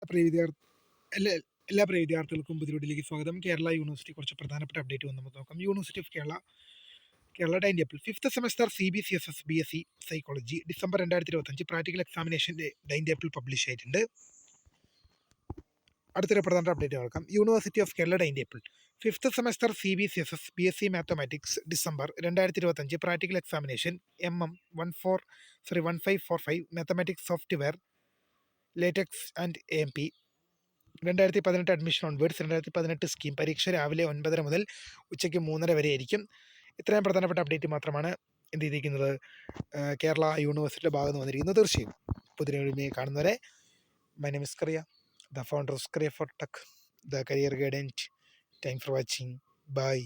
പ്രിയ വിദ്യാർത്ഥി എല്ലാ എല്ലാ പ്രിയ വിദ്യാർത്ഥികൾക്കും പുതിയ വീഡിയോയിലേക്ക് സ്വാഗതം. കേരള യൂണിവേഴ്സിറ്റി കുറച്ച് പ്രധാനപ്പെട്ട അപ്ഡേറ്റ് വന്ന് നമുക്ക് നോക്കാം. University of Kerala time table fifth semester CBCSS BSc psychology December 2025 practical എക്സാമിനേഷൻ്റെ ടൈം ടേബിൾ പബ്ലിഷ് ആയിട്ടുണ്ട്. അടുത്തൊരു പ്രധാന അപ്ഡേറ്റ് നോക്കാം. University of Kerala time table fifth semester CBCSS BSc mathematics December 2025 practical examination MM 1545 mathematics software LaTeX and AMP 2018 admission onwards 2018 scheme പരീക്ഷ രാവിലെ 9:30 മുതൽ ഉച്ചയ്ക്ക് 3:30 വരെ ആയിരിക്കും. ഇത്രയും പ്രധാനപ്പെട്ട അപ്ഡേറ്റ് മാത്രമാണ് എന്ത് ചെയ്തിരിക്കുന്നത് കേരള യൂണിവേഴ്സിറ്റിയുടെ ഭാഗത്ത് നിന്ന് വന്നിരിക്കുന്നത്. തീർച്ചയായും പുതിയ കാണുന്നവരെ my name is Kariya, the founder of Career for Tech, the career guide, and thanks for watching. Bye.